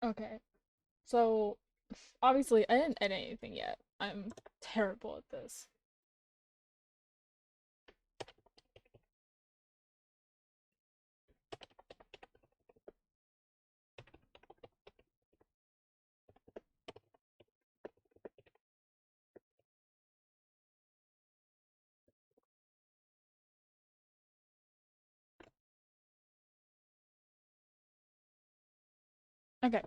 Okay, so obviously I didn't edit anything yet. I'm terrible at this. Okay,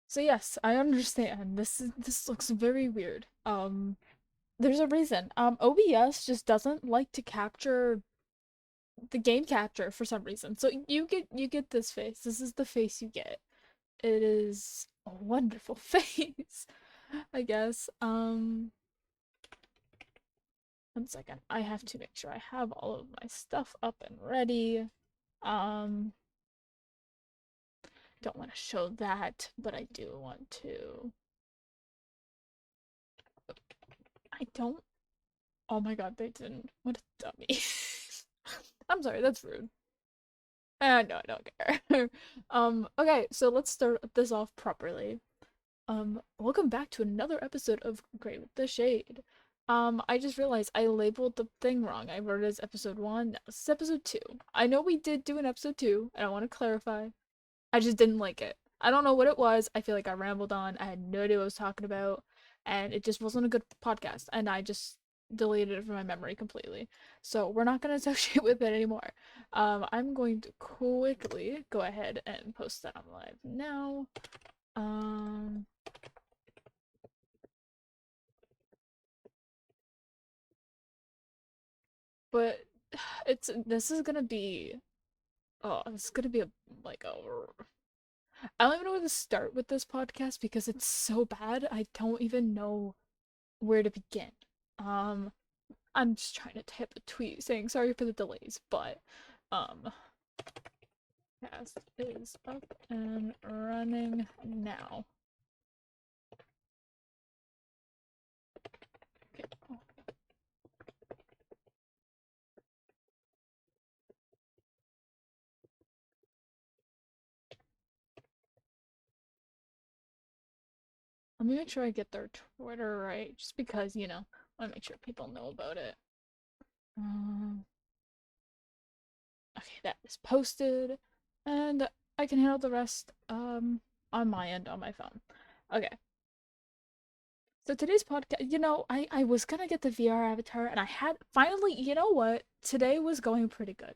so yes, I understand. This looks very weird. There's a reason. OBS just doesn't like to capture the game capture for some reason. So you get this face. This is the face you get. It is a wonderful face, I guess. 1 second. I have to make sure I have all of my stuff up and ready. Um, don't want to show that, but I do want to. I don't. Oh my god, they didn't. What a dummy. I'm sorry, that's rude. No, I don't care. Okay, so let's start this off properly. Welcome back to another episode of Great with the Shade. I just realized I labeled the thing wrong. I wrote it as episode 1. No, this is episode 2. I know we did do an episode 2, and I want to clarify. I just didn't like it. I don't know what it was. I feel like I rambled on. I had no idea what I was talking about, and it just wasn't a good podcast, and I just deleted it from my memory completely. So we're not gonna associate with it anymore. I'm going to quickly go ahead and post that on live now. Um, but this is gonna be this is gonna be a like a I don't even know where to start with this podcast because it's so bad. I don't even know where to begin. Um, I'm just trying to type a tweet saying sorry for the delays, but um, cast is up and running now. Okay, let me make sure I get their Twitter right, just because I want to make sure people know about it. Um, okay, that is posted, and I can handle the rest on my end on my phone. Okay, so today's podcast, I was gonna get the VR avatar, and I had finally, you know what? Today was going pretty good.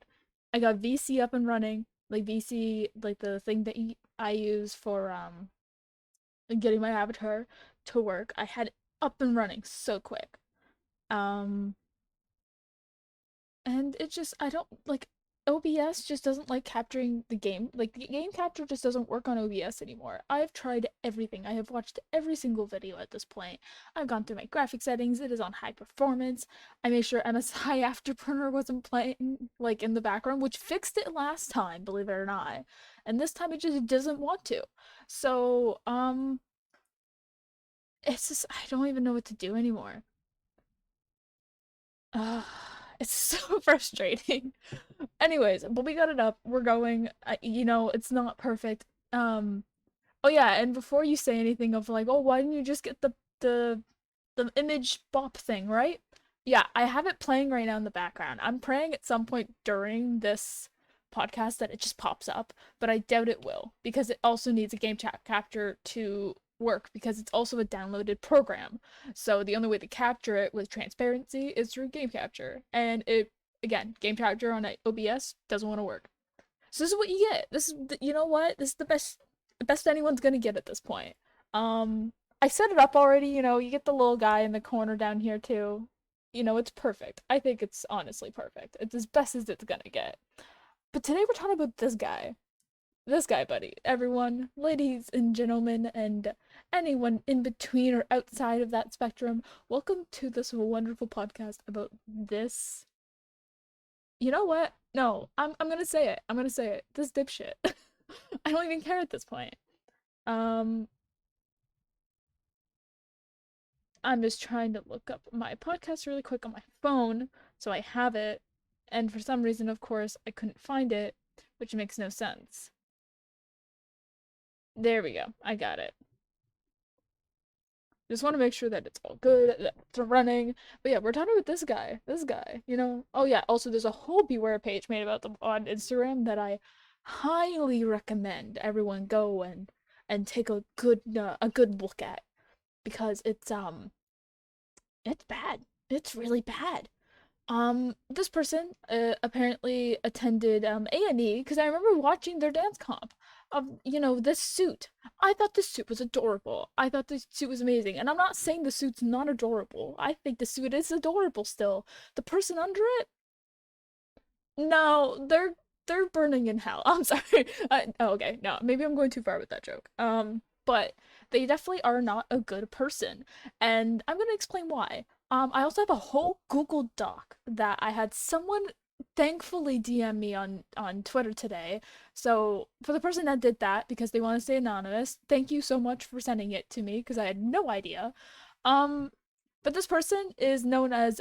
I got VC up and running, like VC, like the thing that I use for getting my avatar to work. I had it up and running so quick. Um, and it just I don't like OBS just doesn't like capturing the game. Like the game capture just doesn't work on OBS anymore. I've tried everything. I have watched every single video at this point. I've gone through my graphic settings. It is on high performance. I made sure MSI Afterburner wasn't playing like in the background, which fixed it last time, believe it or not. And this time it just doesn't want to. So, it's just I don't even know what to do anymore. Uh, it's so frustrating. Anyways, but we got it up. We're going. It's not perfect. Oh yeah, and before you say anything of like, oh, why didn't you just get the image bop thing, right? Yeah, I have it playing right now in the background. I'm praying at some point during this podcast that it just pops up, but I doubt it will because it also needs a game chat capture to work because it's also a downloaded program. So the only way to capture it with transparency is through game capture. And it again, game capture on OBS doesn't want to work. So this is what you get. This is you know what? This is the best anyone's gonna get at this point. Um, I set it up already. You get the little guy in the corner down here too. It's perfect. I think it's honestly perfect. It's as best as it's gonna get. But today we're talking about this guy. This guy, buddy. Everyone, ladies and gentlemen, and anyone in between or outside of that spectrum, welcome to this wonderful podcast about this. You know what? No, I'm gonna say it. I'm gonna say it. This dipshit. I don't even care at this point. Um, I'm just trying to look up my podcast really quick on my phone so I have it. And for some reason, of course, I couldn't find it, which makes no sense. There we go. I got it. Just want to make sure that it's all good, that it's running. But yeah, we're talking about this guy. This guy, you know. Oh yeah, also there's a whole Beware page made about them on Instagram that I highly recommend everyone go and take a good look at because it's bad. It's really bad. This person apparently attended A&E because I remember watching their dance comp of, you know, this suit. I thought this suit was adorable. I thought this suit was amazing. And I'm not saying the suit's not adorable. I think the suit is adorable still. The person under it, no, they're burning in hell. I'm sorry. Oh, okay, no, maybe I'm going too far with that joke. But they definitely are not a good person, and I'm gonna explain why. I also have a whole Google Doc that I had someone thankfully DM me on Twitter today. So for the person that did that because they want to stay anonymous, thank you so much for sending it to me because I had no idea. Um, but this person is known as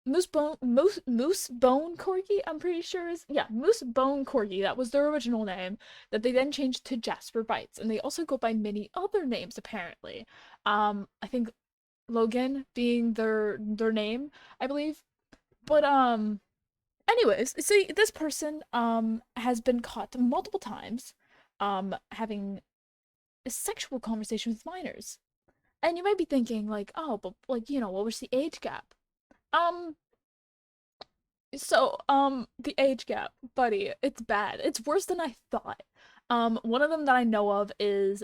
Moose Bone Corgi, I'm pretty sure is, yeah, Moose Bone Corgi. That was their original name that they then changed to Jasper Bites, and they also go by many other names apparently. I think Logan being their name, I believe. But anyways, see, this person has been caught multiple times having a sexual conversation with minors. And you might be thinking like, "Oh, but like, you know, what was the age gap?" Um the age gap, buddy, it's bad. It's worse than I thought. One of them that I know of is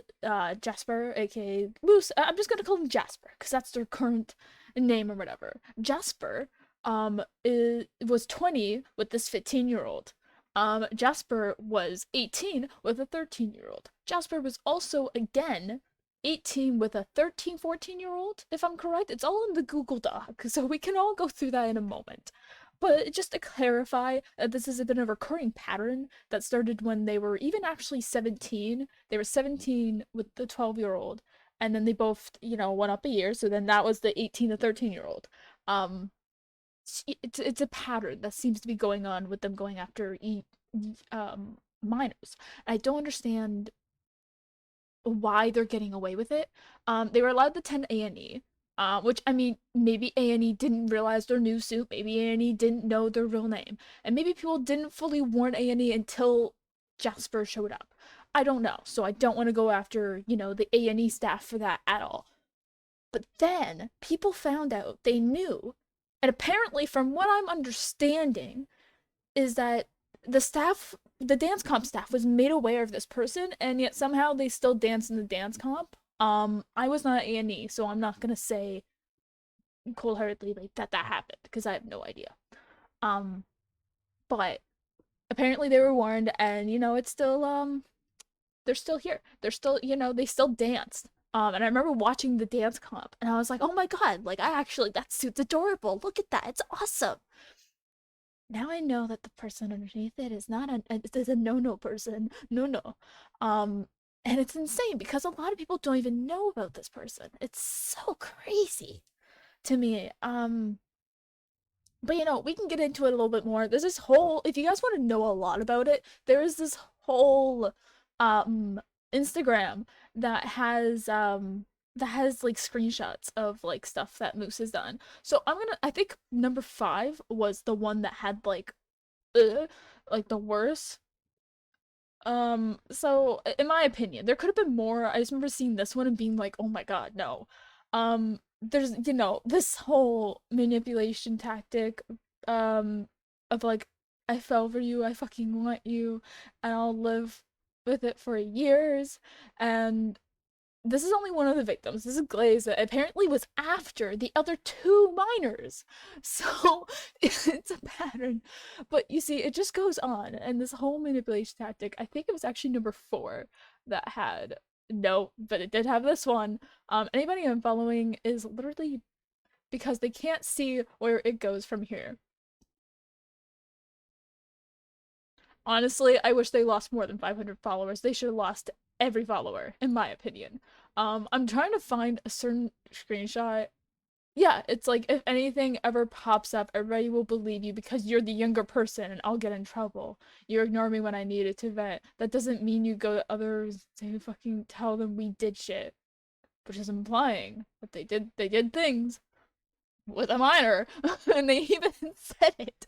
Jasper, aka Moose. I'm just gonna call him Jasper because that's their current name or whatever. Jasper, was 20 with this 15-year-old. Jasper was 18 with a 13-year-old. Jasper was also again 18 with a 13, 14-year-old, if I'm correct. It's all in the Google Doc, so we can all go through that in a moment. But just to clarify, this has been a recurring pattern that started when they were even actually 17. They were 17 with the 12-year-old, and then they both, you know, went up a year, so then that was the 18 to 13-year-old. Um, it's a pattern that seems to be going on with them going after minors. I don't understand why they're getting away with it. They were allowed to attend A&E, which I mean, maybe A&E didn't realize their new suit, maybe A&E didn't know their real name, and maybe people didn't fully warn A&E until Jasper showed up. I don't know, so I don't want to go after, you know, the A&E staff for that at all. But then people found out they knew, and apparently, from what I'm understanding, is that the dance comp staff was made aware of this person, and yet somehow they still dance in the dance comp. I was not at A&E, so I'm not gonna say cold-heartedly like that happened because I have no idea. Um, but apparently they were warned, and you know it's still they're still here. They're still, you know, they still danced. And I remember watching the dance comp, and I was like, oh my god, like I actually that suit's adorable. Look at that, it's awesome. Now I know that the person underneath it is not it is a no person. No. Um and it's insane because a lot of people don't even know about this person. It's so crazy to me. But you know, we can get into it a little bit more. There's this whole, if you guys want to know a lot about it, there is this whole um Instagram that has like screenshots of like stuff that Moose has done. So I think number 5 was the one that had uh, like the worst. So in my opinion, there could have been more. I just remember seeing this one and being like, "Oh my God, no." There's, you know, this whole manipulation tactic um of like, I fell for you, I fucking want you, and I'll live with it for years. And this is only one of the victims. This is Glaze that apparently was after the other 2 minors. So it's a pattern. But you see, it just goes on. And this whole manipulation tactic, I think it was actually number 4 that had no, but it did have this one. Anybody I'm following is literally because they can't see where it goes from here. Honestly, I wish they lost more than 500 followers. They should have lost every follower, in my opinion. I'm trying to find a certain screenshot. Yeah, it's like if anything ever pops up, everybody will believe you because you're the younger person and I'll get in trouble. You ignore me when I needed to vent. That doesn't mean you go to others and fucking tell them we did shit, which is implying that they did things with a minor and they even said it,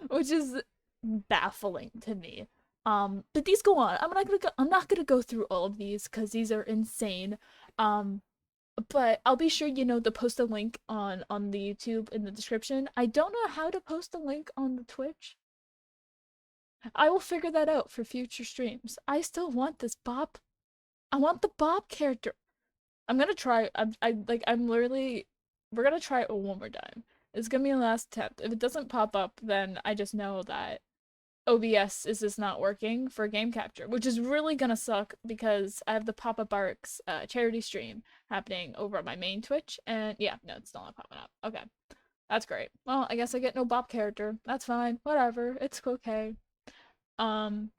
which is baffling to me. But these go on. I'm not gonna go through all of these because these are insane. Um, but I'll be sure to post a link on the YouTube in the description. I don't know how to post a link on the Twitch. I will figure that out for future streams. I still want this Bob. I want the Bob character. I'm gonna try. I'm literally. We're gonna try it one more time. It's gonna be a last attempt. If it doesn't pop up, then I just know that OBS is just not working for game capture, which is really gonna suck because I have the Papa Barks charity stream happening over at my main Twitch, and yeah, no, it's still not popping up. Okay, that's great. Well, I guess I get no Bob character. That's fine. Whatever. It's okay. Um,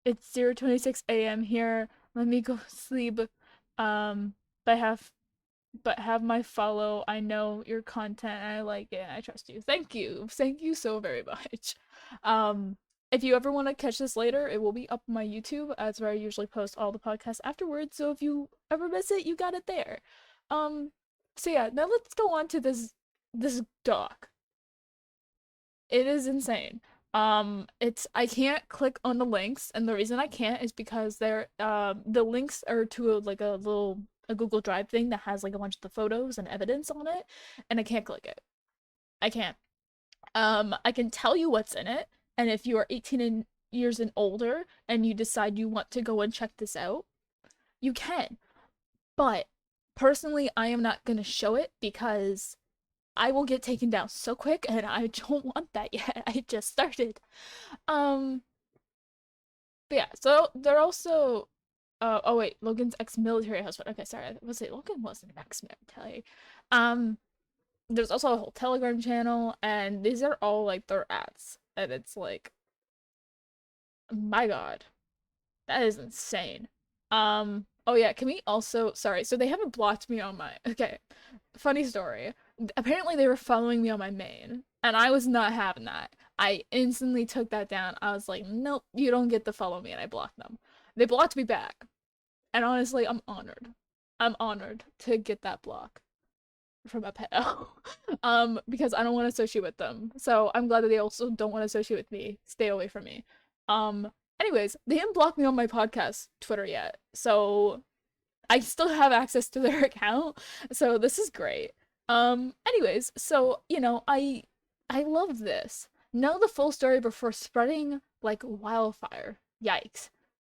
it's 0:26 a.m. here. Let me go sleep. Um, but have my follow. I know your content and I like it and I trust you. Thank you. Thank you so very much. Um, if you ever want to catch this later, it will be up on my YouTube. That's where I usually post all the podcasts afterwards. So if you ever miss it, you got it there. Um, so yeah, now let's go on to this doc. It is insane. It's I can't click on the links, and the reason I can't is because the links are to like a Google Drive thing that has like a bunch of the photos and evidence on it, and I can't click it. I can't. I can tell you what's in it, and if you are 18 years and older and you decide you want to go and check this out, you can. But personally, I am not gonna show it because I will get taken down so quick and I don't want that yet. I just started. Um, but yeah, so they're also oh wait, Logan's ex-military husband. Okay, sorry. I was it Logan wasn't ex-military. Um, there's also a whole Telegram channel and these are all like their ads. And it's like, my God, that is insane. Oh yeah, can we also sorry, so they haven't blocked me on my okay. Funny story. Apparently they were following me on my main, and I was not having that. I instantly took that down. I was like, nope, you don't get to follow me, and I blocked them. They blocked me back. And honestly, I'm honored. I'm honored to get that block from a pedo. Because I don't want to associate with them. So I'm glad that they also don't want to associate with me. Stay away from me. Um, anyways, they didn't block me on my podcast Twitter yet. So I still have access to their account. So this is great. Anyways, so I love this. Know the full story before spreading like wildfire. Yikes.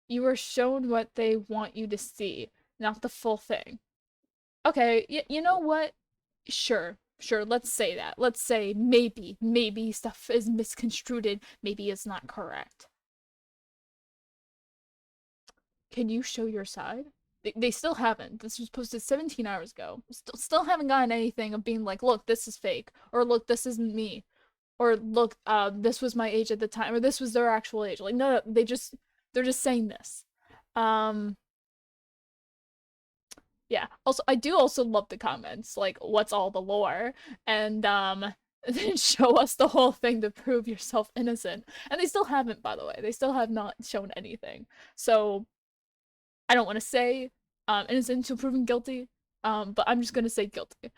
You were shown what they want you to see, not the full thing. Okay, you know what? Sure, sure, let's say that. Let's say maybe stuff is misconstrued, maybe it's not correct. Can you show your side? They still haven't. This was posted 17 hours ago. Still haven't gotten anything of being like, look, this is fake, or look, this isn't me, or look, this was my age at the time, or this was their actual age. Like, no, they're just saying this. Um, yeah. Also, I do also love the comments, like, what's all the lore? And then show us the whole thing to prove yourself innocent. And they still haven't, by the way. They still have not shown anything. So I don't want to say innocent until proven guilty. But I'm just gonna say guilty.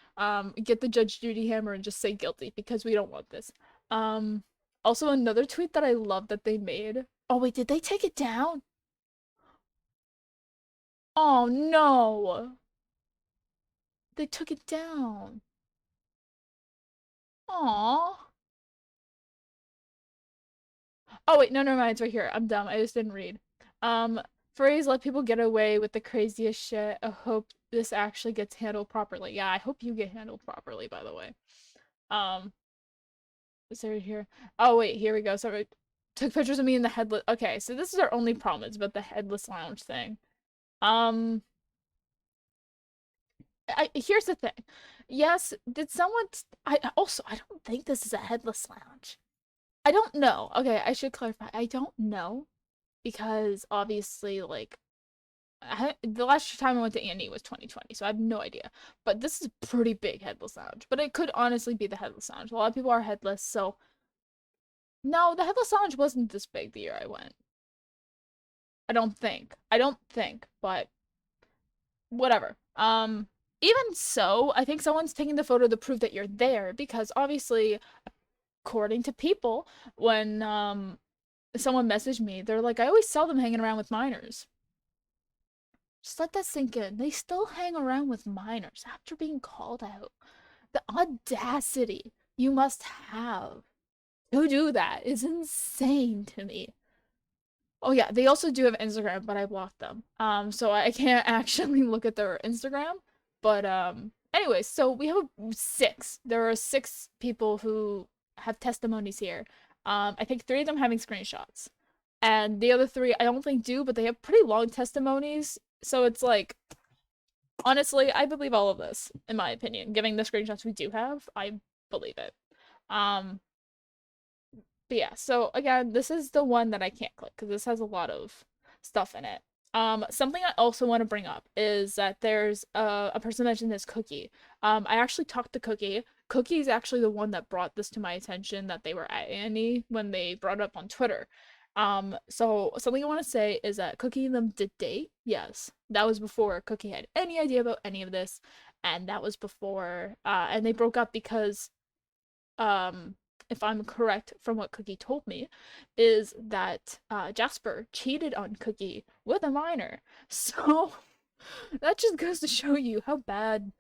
Get the Judge Judy hammer and just say guilty because we don't want this. Um, Also another tweet that I love that they made. Oh wait, did they take it down? Oh no, they took it down. Aww. Oh wait, no, never mind. It's right here. I'm dumb. I just didn't read. Um, Phrase let people get away with the craziest shit. I hope this actually gets handled properly. Yeah, I hope you get handled properly, by the way. Um, is right here? Oh wait, here we go. Sorry. Took pictures of me in the headless. Okay, so this is our only problem. It's about the headless lounge thing. Um, here's the thing. Yes, did someone? I don't think this is a headless lounge. I don't know. Okay, I should clarify. I don't know because obviously, like, The last time I went to A&E was 2020, so I have no idea. But this is a pretty big headless lounge. But it could honestly be the headless lounge. A lot of people are headless, so no, the headless lounge wasn't this big the year I went. I don't think. I don't think, but whatever. Even so, I think someone's taking the photo to prove that you're there because obviously, according to people, when someone messaged me, they're like, I always saw them hanging around with minors. Just let that sink in. They still hang around with minors after being called out. The audacity you must have to do that is insane to me. Oh yeah, they also do have Instagram, but I blocked them. So I can't actually look at their Instagram. But anyways, so we have six. There are six people who have testimonies here. I think three of them having screenshots. And the other three I don't think do, but they have pretty long testimonies. So it's like honestly, I believe all of this, in my opinion. Giving the screenshots we do have, I believe it. Um, but yeah, so again, this is the one that I can't click because this has a lot of stuff in it. Something I also want to bring up is that there's a person mentioned this Cookie. I actually talked to Cookie. Cookie is actually the one that brought this to my attention that they were at Annie when they brought it up on Twitter. So something I want to say is that Cookie and them did date. Yes, that was before Cookie had any idea about any of this, and that was before. And they broke up because um, if I'm correct from what Cookie told me, is that Jasper cheated on Cookie with a minor. So that just goes to show you how bad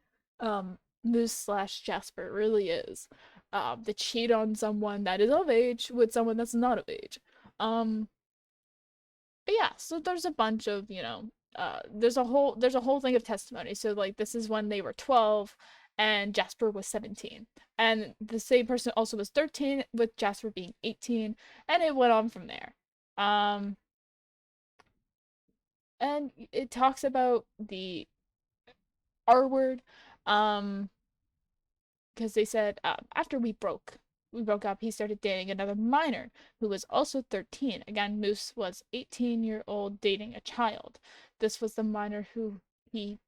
Moose slash Jasper really is. To cheat on someone that is of age with someone that's not of age. Um, but yeah, so there's a bunch of, there's a whole thing of testimony. So like this is when they were 12 and Jasper was 17. And the same person also was 13 with Jasper being 18 and it went on from there. Um and it talks about the R word because they said after we broke up, he started dating another minor who was also 13. Again, Moose was 18-year-old dating a child. This was the minor who he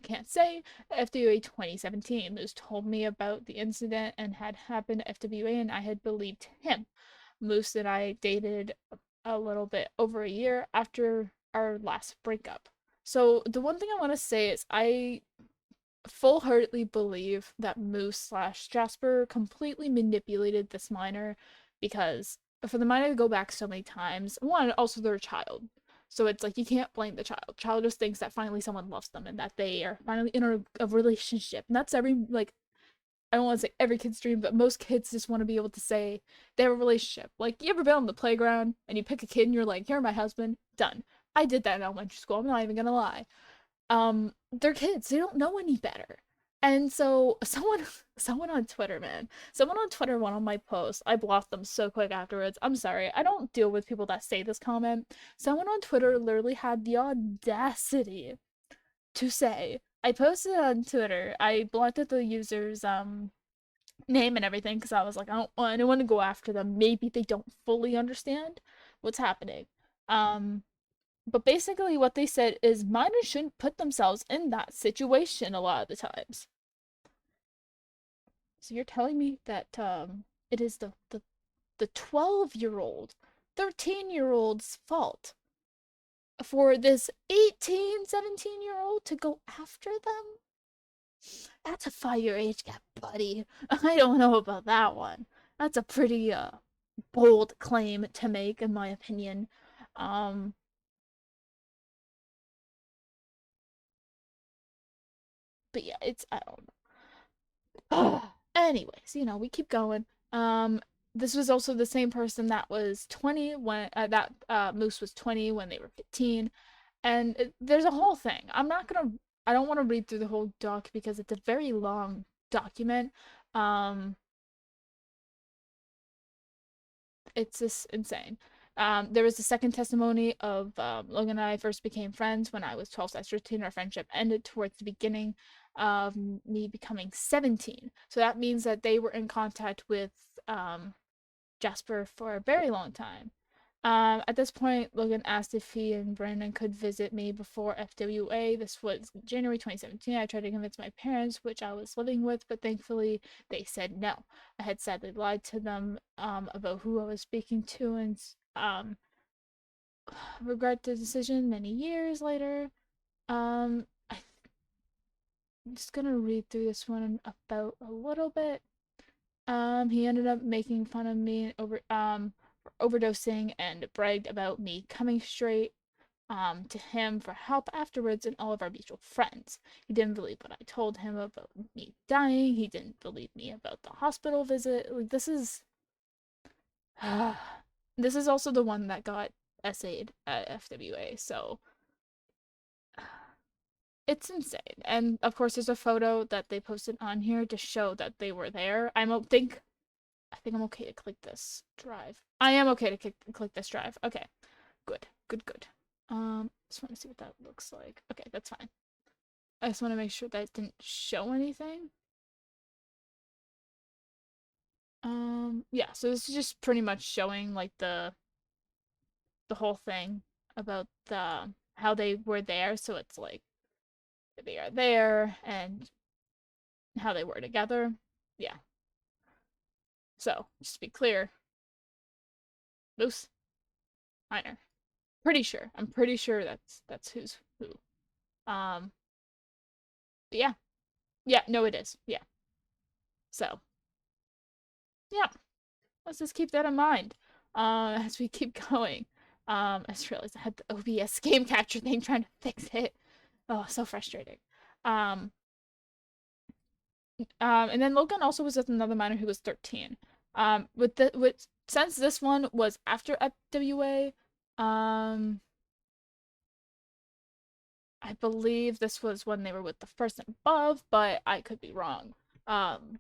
can't say FWA 2017. Moose told me about the incident and had happened to FWA, and I had believed him. Moose and I dated a little bit over a year after our last breakup. So the one thing I want to say is I full-heartedly believe that Moose slash Jasper completely manipulated this minor because for the minor to go back so many times, one, also they're a child. So it's like you can't blame the child. Child just thinks that finally someone loves them and that they are finally in a relationship. And that's every like I don't want to say every kid's dream, but most kids just want to be able to say they have a relationship. Like you ever been on the playground and you pick a kid and you're like, "You're my husband." Done. I did that in elementary school. I'm not even gonna lie. They're kids, they don't know any better. And so someone on Twitter, man, someone on Twitter went on my post. I blocked them so quick afterwards. I'm sorry, I don't deal with people that say this comment. Someone on Twitter literally had the audacity to say, I posted on Twitter, I blocked the user's name and everything because I was like, I don't want anyone to go after them. Maybe they don't fully understand what's happening. um but basically, what they said is minors shouldn't put themselves in that situation a lot of the times. So you're telling me that it is the 12-year-old, 13-year-old's fault for this 18, 17-year-old to go after them? That's a 5-year age gap, buddy. I don't know about that one. That's a pretty bold claim to make, in my opinion. Um, but yeah, it's I don't Anyways, we keep going. This was also the same person that was 20 when that Moose was 20 when they were 15, and there's a whole thing. I don't want to read through the whole doc because it's a very long document. Um, it's just insane. There was the second testimony of Logan and I first became friends when I was 12/13. Our friendship ended towards the beginning of me becoming 17. So that means that they were in contact with Jasper for a very long time. At this point, Logan asked if he and Brandon could visit me before FWA. This was January 2017. I tried to convince my parents, which I was living with, but thankfully they said no. I had sadly lied to them about who I was speaking to, and regret the decision many years later. I'm just gonna read through this one about a little bit. He ended up making fun of me for overdosing and bragged about me coming straight to him for help afterwards and all of our mutual friends. He didn't believe what I told him about me dying. He didn't believe me about the hospital visit. Like this is this is also the one that got essayed at FWA, so it's insane. And of course there's a photo that they posted on here to show that they were there. I think I'm okay to click this drive. I am okay to click this drive. Okay. Good. Good, good. Just want to see what that looks like. Okay, that's fine. I just want to make sure that it didn't show anything. Yeah, so this is just pretty much showing like the whole thing about the how they were there. So it's like they are there and how they were together. Yeah. So just to be clear, loose, minor. Pretty sure. I'm pretty sure that's who's who. Um, yeah. Yeah, no it is. Yeah. So, yeah. Let's just keep that in mind. As we keep going. I just realized I had the OBS game capture thing trying to fix it. Oh, so frustrating. Um, and then Logan also was with another minor who was 13. Since this one was after FWA, um, I believe this was when they were with the person above, but I could be wrong. Um,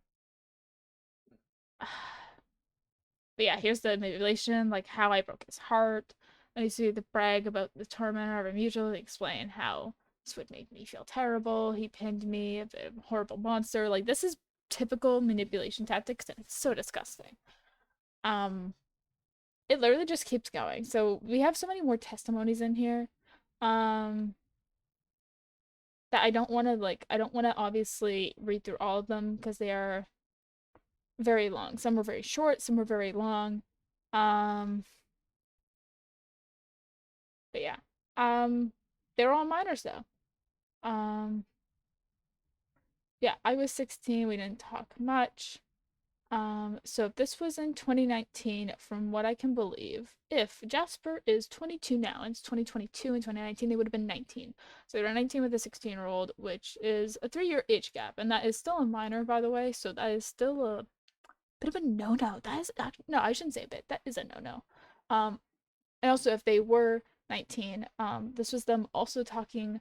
but yeah, here's the manipulation, like how I broke his heart. And you see the brag about the torment of a mutually explain how this would make me feel terrible. He pinned me, a horrible monster. Like this is typical manipulation tactics, and it's so disgusting. Um, it literally just keeps going. So we have so many more testimonies in here. Um, that I don't want to obviously read through all of them because they are very long. Some were very short, some were very long. Um, but yeah. They're all minors though. Um, yeah, I was 16, we didn't talk much. So this was in 2019, from what I can believe. If Jasper is 22 now, and it's 2022 and 2019, they would have been 19. So they're 19 with a 16-year-old, which is a 3-year age gap, and that is still a minor, by the way. So that is still a bit of a no-no. That is no, I shouldn't say a bit. That is a no-no. And also if they were 19, this was them also talking.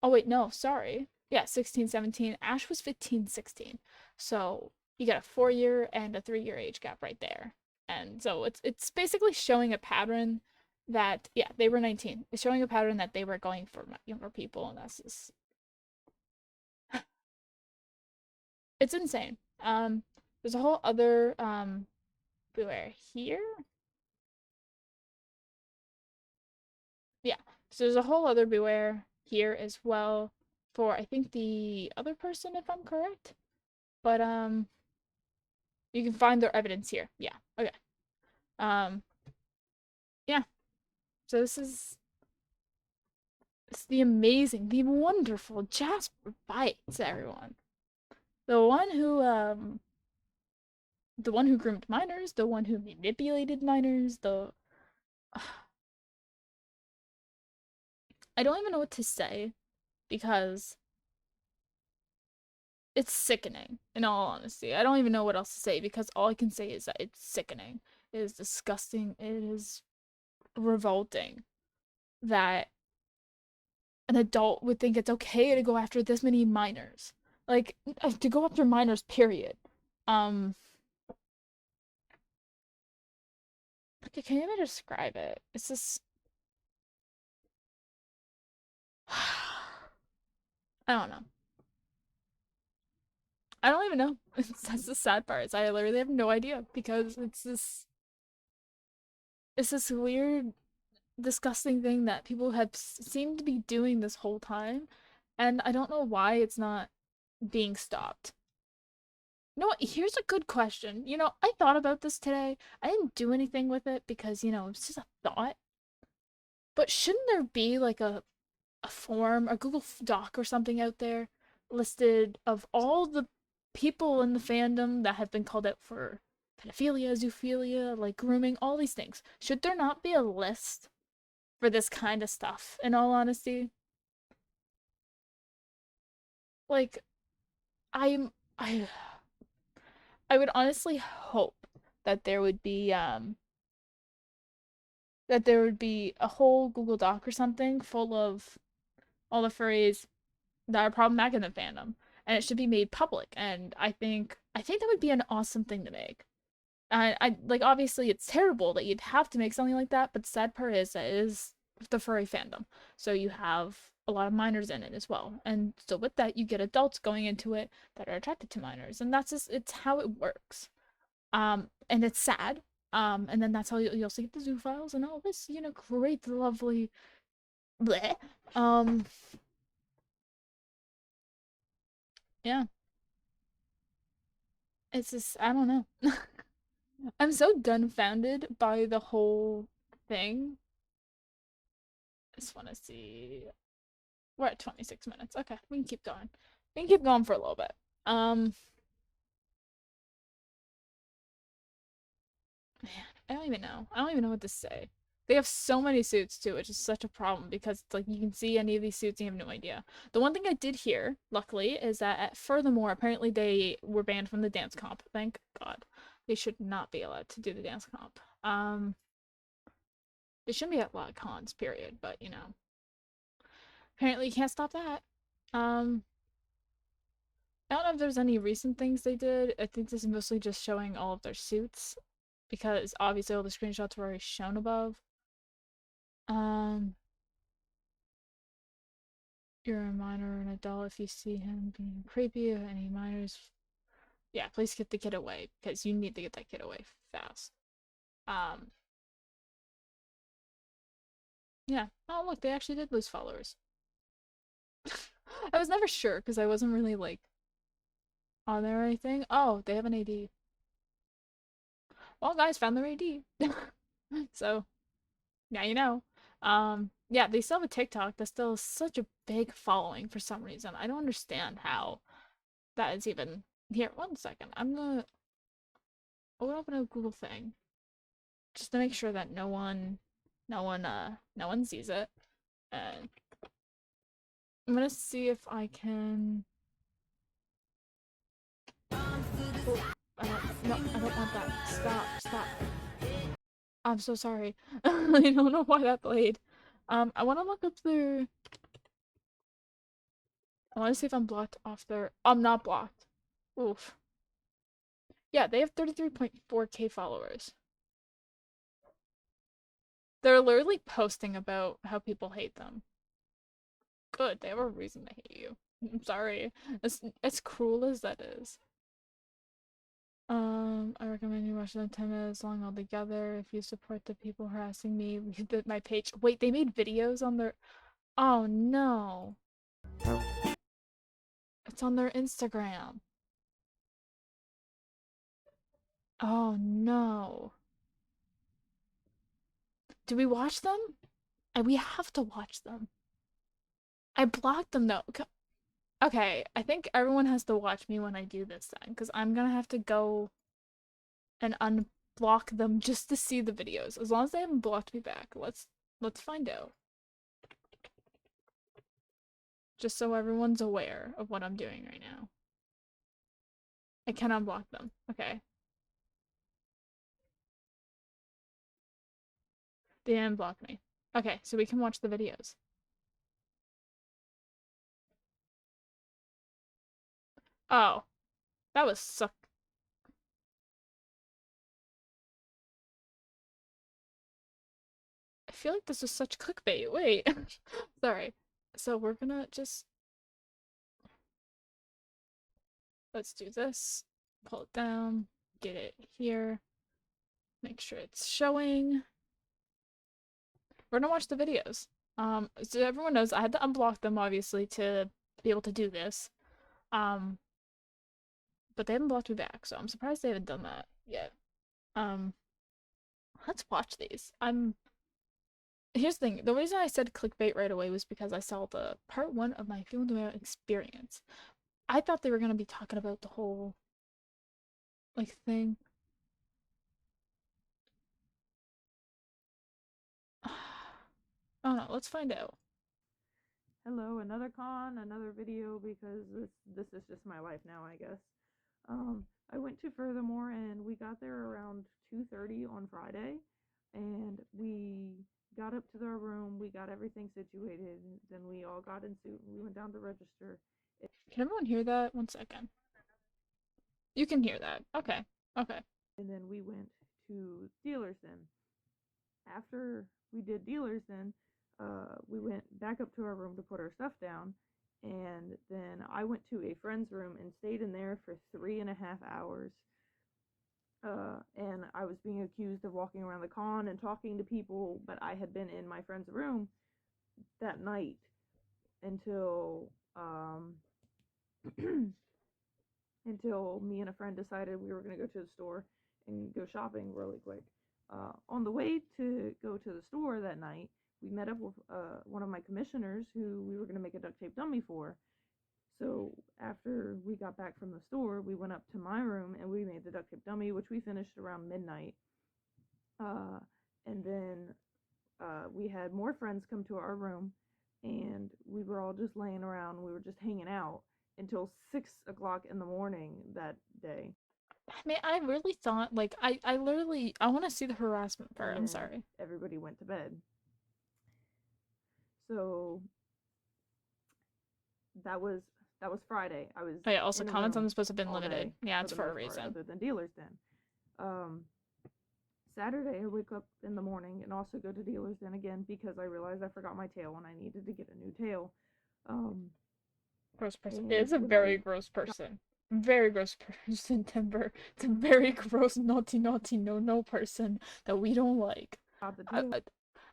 Oh wait, no, sorry. Yeah, 16, 17. Ash was 15, 16. So you get a 4-year and a 3-year age gap right there. And so it's basically showing a pattern that yeah, they were 19. It's showing a pattern that they were going for younger people, and that's just it's insane. There's a whole other beware here. Yeah. So there's a whole other beware here as well for I think the other person if I'm correct. But you can find their evidence here. Yeah. Okay. Um yeah. So this is it's the amazing, the wonderful Jasper Bites, everyone. The one who the one who groomed minors, the one who manipulated minors, the I don't even know what to say because it's sickening, in all honesty. I don't even know what else to say because all I can say is that it's sickening. It is disgusting. It is revolting that an adult would think it's okay to go after this many minors. Like, to go after minors, period. Um, like, I can't even describe it. It's just. I don't know. I don't even know. That's the sad part. Is I literally have no idea because it's this. It's this weird, disgusting thing that people have seemed to be doing this whole time, and I don't know why it's not being stopped. You know what? Here's a good question. I thought about this today. I didn't do anything with it because, it was just a thought. But shouldn't there be like a form, a Google Doc or something out there listed of all the people in the fandom that have been called out for pedophilia, zoophilia, like grooming, all these things? Should there not be a list for this kind of stuff, in all honesty? Like, I'm I I would honestly hope that there would be a whole Google Doc or something full of all the furries that are problematic in the fandom, and it should be made public. And I think that would be an awesome thing to make. I like, obviously it's terrible that you'd have to make something like that, but the sad part is that it is the furry fandom, so you have a lot of minors in it as well, and so with that you get adults going into it that are attracted to minors, and that's just it's how it works. And it's sad. And then that's how you'll see the zoophiles and all this, great, lovely, bleh. Um, yeah, it's just, I don't know. I'm so dumbfounded by the whole thing. I just want to see. We're at 26 minutes. Okay, we can keep going. We can keep going for a little bit. Um, Man, I don't even know. I don't even know what to say. They have so many suits too, which is such a problem because it's like you can see any of these suits and you have no idea. The one thing I did hear, luckily, is that furthermore, apparently they were banned from the dance comp. Thank God. They should not be allowed to do the dance comp. They shouldn't be at a lot of cons, period, but apparently you can't stop that. Um, I don't know if there's any recent things they did. I think this is mostly just showing all of their suits because obviously all the screenshots were already shown above. Um, you're a minor or an adult if you see him being creepy or any minors. Yeah, please get the kid away because you need to get that kid away fast. Um, yeah. Oh, look, they actually did lose followers. I was never sure because I wasn't really like on there or anything. Oh, they have an AD. Well, guys, found their AD. So, now you know. Yeah, they still have a TikTok that still has such a big following for some reason. I don't understand how that is even here. One second. I'm gonna open a Google thing just to make sure that no one sees it. And I'm gonna see if I can. Oh, no, I don't want that. Stop, stop. I'm so sorry. I don't know why that played. I want to look up their. I want to see if I'm blocked off their. I'm not blocked. Oof. Yeah, they have 33.4K followers. They're literally posting about how people hate them. Good, they have a reason to hate you. I'm sorry. As cruel as that is. I recommend you watch them 10 minutes long altogether. If you support the people harassing me, leave my page. Wait, they made videos on their. Oh no. It's on their Instagram. Oh no. Do we watch them? We have to watch them. I blocked them though. Okay, I think everyone has to watch me when I do this then, because I'm gonna have to go and unblock them just to see the videos. As long as they haven't blocked me back. Let's find out. Just so everyone's aware of what I'm doing right now. I can unblock them. Okay. They didn't block me. Okay, so we can watch the videos. Oh, that was suck. I feel like this was such clickbait. Wait. Sorry. So we're gonna just let's do this. Pull it down. Get it here. Make sure it's showing. We're gonna watch the videos. So everyone knows I had to unblock them obviously to be able to do this. Um, but they haven't blocked me back, so I'm surprised they haven't done that yet. Um, let's watch these. Here's the thing. The reason I said clickbait right away was because I saw the part one of my film noir experience. I thought they were gonna be talking about the whole like thing. Oh no, let's find out. Hello, another con, another video because this is just my life now, I guess. I went to Furthermore and we got there around 2:30 on Friday, and we got up to their room, we got everything situated, then we all got in suit and we went down to register. Can everyone hear that? One second. You can hear that. Okay. Okay. And then we went to dealers then. After we did dealers then, we went back up to our room to put our stuff down, and then I went to a friend's room and stayed in there for 3.5 hours. And I was being accused of walking around the con and talking to people, but I had been in my friend's room that night until until me and a friend decided we were going to go to the store and go shopping really quick. On the way to go to the store that night, we met up with one of my commissioners who we were going to make a duct tape dummy for. So after we got back from the store, we went up to my room and we made the duct tape dummy, which we finished around midnight. Uh, and then we had more friends come to our room, and we were all just laying around. We were just hanging out until 6 o'clock in the morning that day. I mean, I really thought like I literally I want to see the harassment part. And I'm then sorry. everybody went to bed. So that was Friday. I was Oh yeah. Also, in a comments on room this supposed to have been all limited. day Yeah, for it's the for a most part, reason. other than dealers den. Um, Saturday, I wake up in the morning and also go to dealers den again because I realized I forgot my tail and I needed to get a new tail. Um, Gross person. and It's a when very I gross person. Very gross person, Timber. It's a very gross, naughty, naughty, no person that we don't like. got the I, tail, I,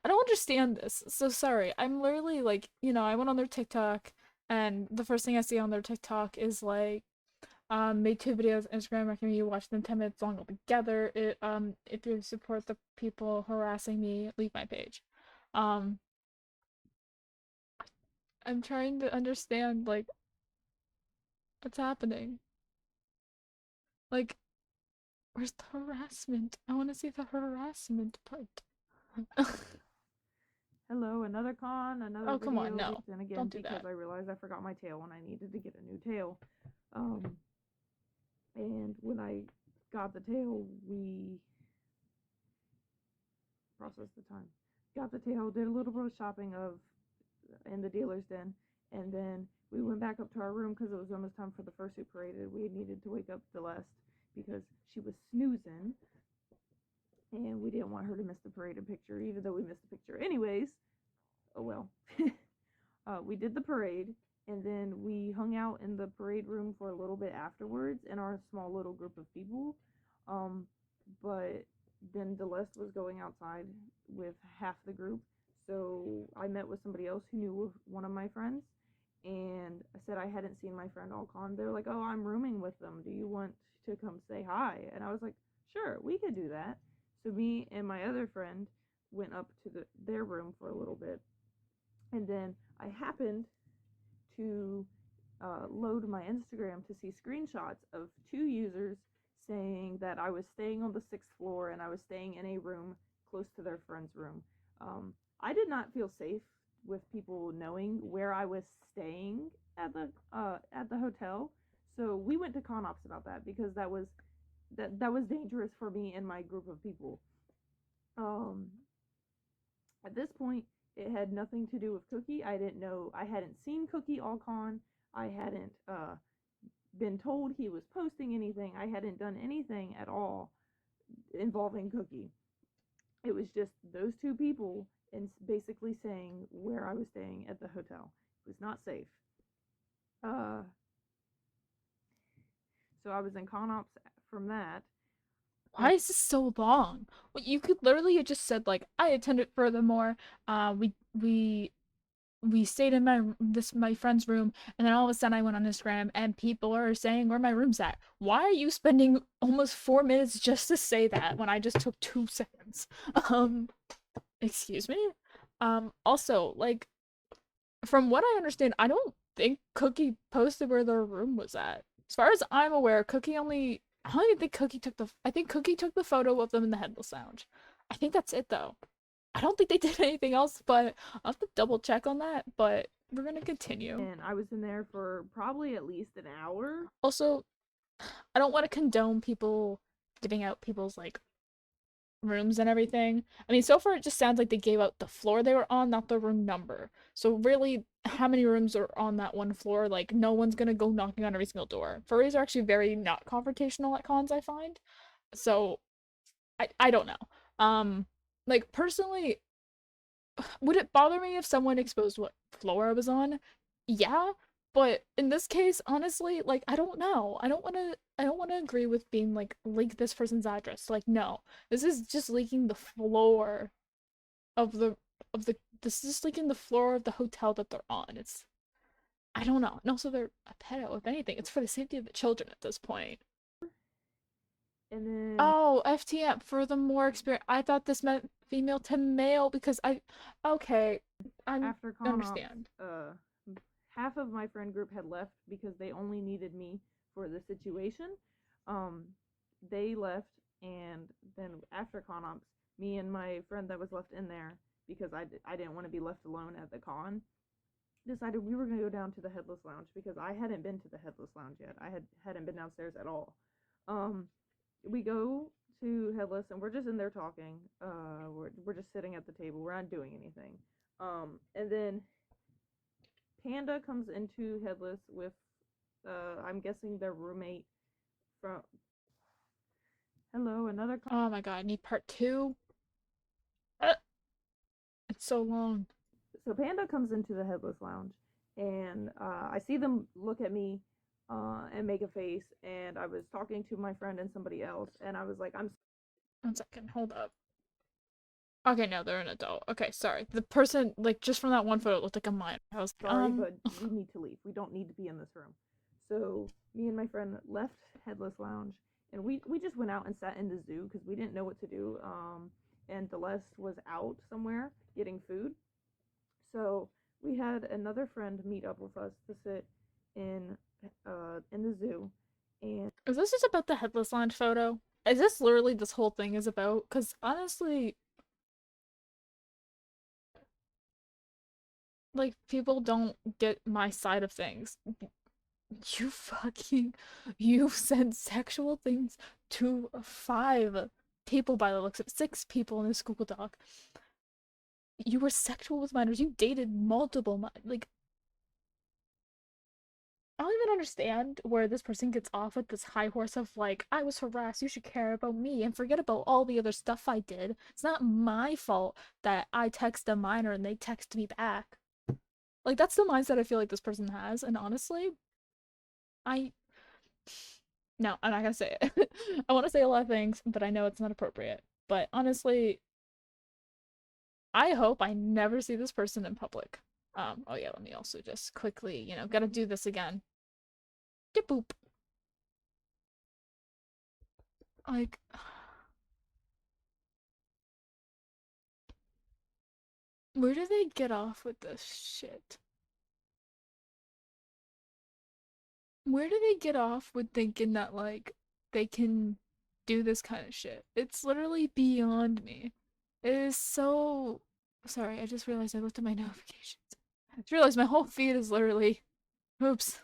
I don't understand this. So sorry. I'm literally like, I went on their TikTok and the first thing I see on their TikTok is like, made 2 videos on Instagram recommend you watch them 10 minutes long altogether. If you support the people harassing me, leave my page. Um, I'm trying to understand like what's happening. Like, where's the harassment? I want to see the harassment part. hello, another con, another Oh, come on, video. no. Then again, Don't do because that. I realized I forgot my tail and I needed to get a new tail. Um, and when I got the tail, we processed the time. Got the tail, did a little bit of shopping of in the dealer's den, and then we went back up to our room because it was almost time for the fursuit parade. We needed to wake up Celeste because she was snoozing, and we didn't want her to miss the parade picture, even though we missed the picture anyways. Oh well. We did the parade, and then we hung out in the parade room for a little bit afterwards in our small little group of people. Um, but then Celeste was going outside with half the group, so I met with somebody else who knew one of my friends, and I said I hadn't seen my friend all con. They're like, "Oh, I'm rooming with them. Do you want to come say hi?" And I was like, "Sure, we could do that." So me and my other friend went up to their room for a little bit, and then I happened to load my Instagram to see screenshots of two users saying that I was staying on the 6th floor and I was staying in a room close to their friend's room. I did not feel safe with people knowing where I was staying at the hotel, so we went to ConOps about that because that was dangerous for me and my group of people. Um, at this point, it had nothing to do with Cookie. I didn't know. I hadn't seen Cookie all con. I hadn't been told he was posting anything. I hadn't done anything at all involving Cookie. It was just those two people and basically saying where I was staying at the hotel. It was not safe. So I was in ConOps from that. Why is this so long? Well, you could literally have just said like, I attended furthermore. We stayed in my friend's room, and then all of a sudden I went on Instagram and people are saying where my room's at. Why are you spending almost 4 minutes just to say that when I just took 2 seconds? Um, excuse me? Also, like, from what I understand, I don't think Cookie posted where their room was at. As far as I'm aware, Cookie only I don't even think Cookie took the I think Cookie took the photo of them in the headless lounge. I think that's it though. I don't think they did anything else, but I'll have to double check on that, but we're gonna continue. And I was in there for probably at least an hour. Also, I don't want to condone people giving out people's like rooms and everything. I mean, so far it just sounds like they gave out the floor they were on, not the room number. So really, how many rooms are on that one floor? Like, no one's gonna go knocking on every single door. Furries are actually very not confrontational at cons, I find. So I don't know. Like personally, would it bother me if someone exposed what floor I was on? Yeah, but in this case, honestly, like I don't know. I don't want to agree with being like leak this person's address. Like no. This is just leaking the floor of the this is just leaking the floor of the hotel that they're on. It's I don't know. And also they're a pedo, if anything. It's for the safety of the children at this point. And then Oh, FTM for the more experience. I thought this meant female to male because okay, I after con ops, understand. half of my friend group had left because they only needed me for the situation. Um, they left, and then after con ops, me and my friend that was left in there, because I didn't want to be left alone at the con, decided we were going to go down to the headless lounge because I hadn't been to the headless lounge yet. Hadn't been downstairs at all. Um, we go to headless and we're just in there talking. We're just sitting at the table. We're not doing anything. And then Panda comes into headless with I'm guessing their roommate from hello another. Oh my god, I need part two. Uh, it's so long. So Panda comes into the headless lounge, and I see them look at me and make a face. And I was talking to my friend and somebody else, and I was like, "I'm 1 second, hold up. Okay, no, they're an adult. Okay, sorry. The person, like, just from that one photo, it looked like a minor. I was like, sorry, but we need to leave. We don't need to be in this room." So me and my friend left headless lounge, and we just went out and sat in the zoo because we didn't know what to do. And Celeste was out somewhere getting food. So we had another friend meet up with us to sit in the zoo, and is this just about the headless lounge photo? Is this literally this whole thing is about? Because honestly, like, people don't get my side of things. You fucking, you said sexual things to 5 people by the looks of 6 people in this Google Doc. You were sexual with minors. You dated multiple like I don't even understand where this person gets off with this high horse of like, I was harassed, you should care about me and forget about all the other stuff I did. It's not my fault that I text a minor and they text me back. Like, that's the mindset I feel like this person has, and honestly, I no, I'm not gonna say it. I want to say a lot of things, but I know it's not appropriate. But honestly, I hope I never see this person in public. Oh yeah, let me also just quickly, gotta do this again. Get boop. Like, where do they get off with this shit? Where do they get off with thinking that, like, they can do this kind of shit? It's literally beyond me. It is so. Sorry, I just realized I looked at my notifications. I just realized my whole feed is literally. Oops.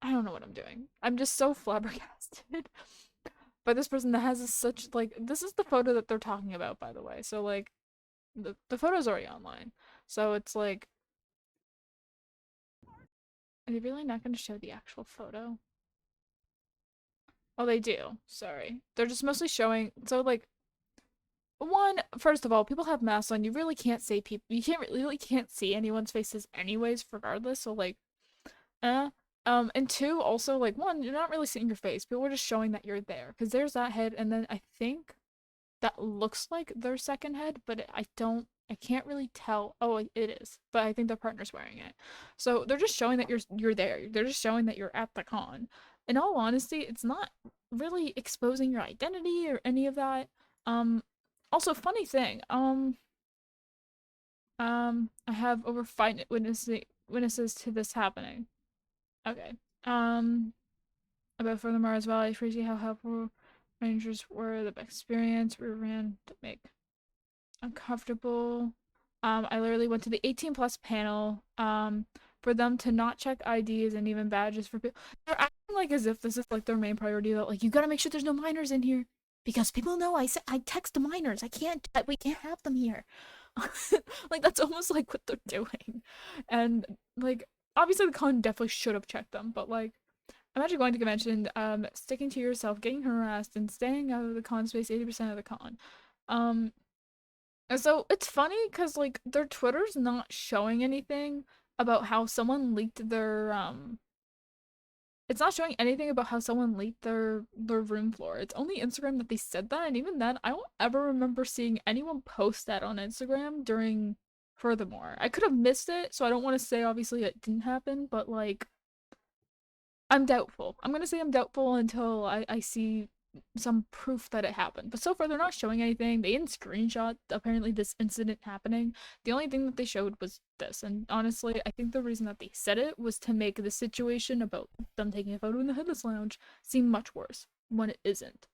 I don't know what I'm doing. I'm just so flabbergasted by this person that has such, like, this is the photo that they're talking about, by the way. So, like, the photo's already online. So it's like, are they really not going to show the actual photo? Oh, they do. Sorry. They're just mostly showing. So, like, first of all, people have masks on. You really can't see people. You can't really can't see anyone's faces anyways, regardless. So, like, eh. And two, also, like, one, you're not really seeing your face. People are just showing that you're there. Because there's that head, and then I think that looks like their second head, but I can't really tell. Oh, it is. But I think their partner's wearing it. So they're just showing that you're there. They're just showing that you're at the con. In all honesty, it's not really exposing your identity or any of that. Um, Also, funny thing, I have over 5 witnesses to this happening. Okay. Um, but furthermore as well, I appreciate how helpful Rangers were. The experience we ran to make uncomfortable. I literally went to the 18 plus panel. For them to not check IDs and even badges for people. They're acting like as if this is like their main priority. That like you gotta make sure there's no minors in here because people know I text the minors. We can't have them here. Like that's almost like what they're doing, and like obviously the con definitely should have checked them, but like imagine going to convention, sticking to yourself, getting harassed, and staying out of the con space 80% of the con. Um, and so it's funny because like their Twitter's not showing anything about how someone leaked their it's not showing anything about how someone leaked their room floor. It's only Instagram that they said that, and even then, I don't ever remember seeing anyone post that on Instagram during Furthermore. I could have missed it, so I don't want to say obviously it didn't happen, but like I'm doubtful. I'm gonna say I'm doubtful until I see some proof that it happened. But so far, they're not showing anything. They didn't screenshot apparently this incident happening. The only thing that they showed was this. And honestly, I think the reason that they said it was to make the situation about them taking a photo in the Headless Lounge seem much worse when it isn't.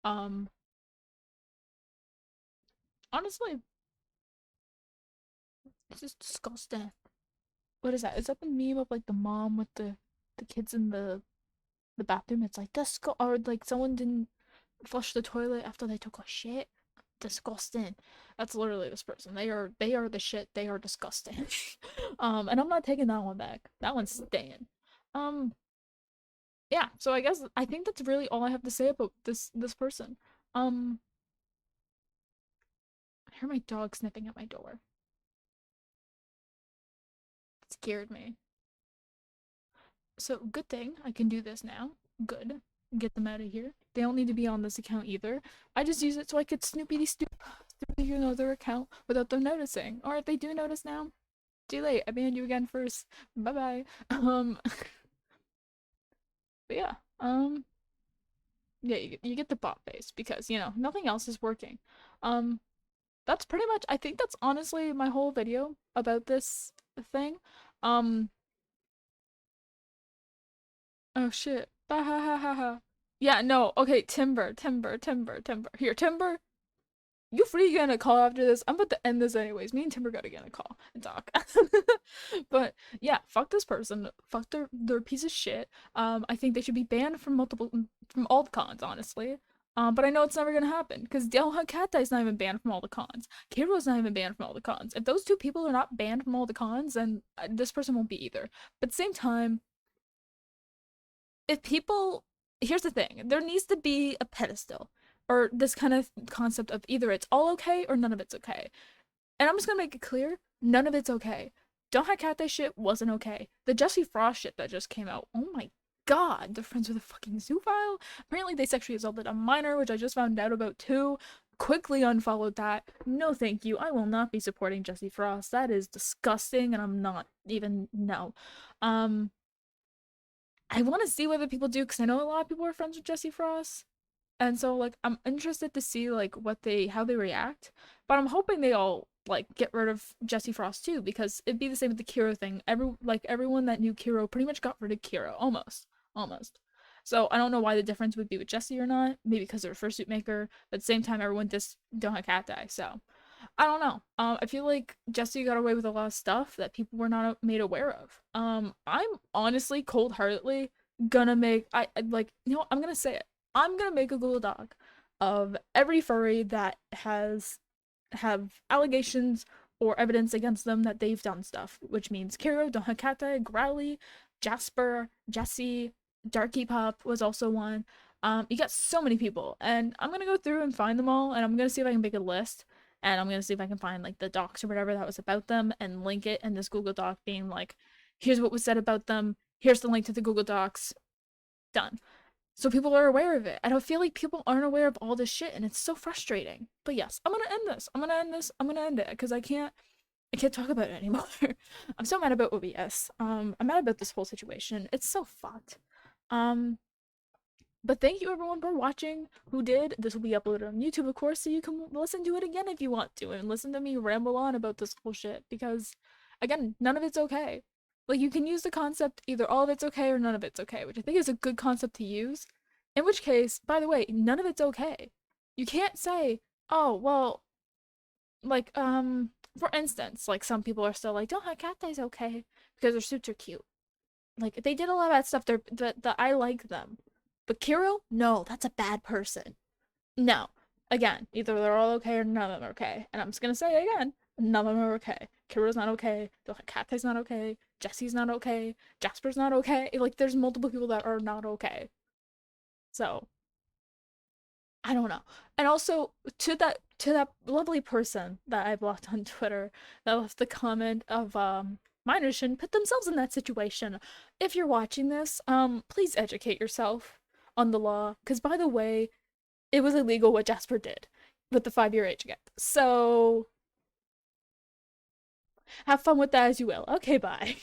Um, Honestly, it's just disgusting. What is that? Is that the meme of like the mom with the kids in the bathroom? It's like disgust, or like someone didn't flush the toilet after they took a shit. Disgusting. That's literally this person. They are the shit. They are disgusting. And I'm not taking that one back. That one's staying. Um, yeah. So I think that's really all I have to say about this person. Um, I hear my dog sniffing at my door. It scared me. So good thing I can do this now. Good. Get them out of here. They don't need to be on this account either. I just use it so I could snoopy their account without them noticing. Or if they do notice now, too late. I banned you again first. Bye bye. But yeah. Yeah, you get the bot face because nothing else is working. Um, that's pretty much. I think that's honestly my whole video about this thing. Um, oh shit. Bah, ha ha ha ha. Yeah, no. Okay, Timber. Here, Timber. You free getting a call after this? I'm about to end this anyways. Me and Timber gotta get a call and talk. But yeah, fuck this person. Fuck their piece of shit. I think they should be banned from all the cons, honestly. But I know it's never gonna happen because Del Hakatai's not even banned from all the cons. Kiro's not even banned from all the cons. If those two people are not banned from all the cons, then this person won't be either. But at the same time, if people here's the thing, there needs to be a pedestal or this kind of concept of either it's all okay or none of it's okay. And I'm just gonna make it clear, none of it's okay. Don't Hack Cat That shit wasn't okay. The Jesse Frost shit that just came out, oh my god, they're friends with a fucking zoophile. Apparently they sexually assaulted a minor, which I just found out about too. Quickly unfollowed that. No thank you. I will not be supporting Jesse Frost. That is disgusting and I'm not even no. Um I want to see what other people do because I know a lot of people are friends with Jesse Frost. And so like I'm interested to see like how they react. But I'm hoping they all like get rid of Jesse Frost too, because it'd be the same with the Kiro thing. Everyone that knew Kiro pretty much got rid of Kiro. Almost. Almost. So I don't know why the difference would be with Jesse or not. Maybe because they're a fursuit maker. But at the same time everyone just don't have cat die. So I don't know. I feel like Jesse got away with a lot of stuff that people were not made aware of. I'm honestly cold-heartedly gonna make like I'm gonna say it. I'm gonna make a Google Doc of every furry that have allegations or evidence against them that they've done stuff, which means Kiro, Dohakata, Growly, Jasper, Jesse, Darky Pop was also one. You got so many people, and I'm gonna go through and find them all, and I'm gonna see if I can make a list, and I'm gonna see if I can find like the docs or whatever that was about them and link it in this Google Doc being like, here's what was said about them, Here's the link to the Google Docs. Done. So people are aware of it. I don't feel like people aren't aware of all this shit, and it's so frustrating. But yes, I'm gonna end this. I'm gonna end this. I'm gonna end it because I can't talk about it anymore. I'm so mad about OBS. I'm mad about this whole situation. It's so fucked. Um, but thank you everyone for watching who did. This will be uploaded on YouTube, of course, so you can listen to it again if you want to and listen to me ramble on about this whole shit because, again, none of it's okay. Like, you can use the concept either all of it's okay or none of it's okay, which I think is a good concept to use. In which case, by the way, none of it's okay. You can't say, oh, well, like, for instance, like, some people are still like, don't have cat days okay because their suits are cute. Like, they did a lot of bad stuff. That I like them. But Kiro, no, that's a bad person. No. Again, either they're all okay or none of them are okay. And I'm just gonna say again, none of them are okay. Kiro's not okay. Kate's not okay. Jesse's not okay. Jasper's not okay. Like, there's multiple people that are not okay. So, I don't know. And also to that lovely person that I blocked on Twitter that left the comment of minors shouldn't put themselves in that situation. If you're watching this, please educate yourself on the law. Because by the way, it was illegal what Jasper did with the 5-year age gap. So have fun with that as you will. Okay, bye.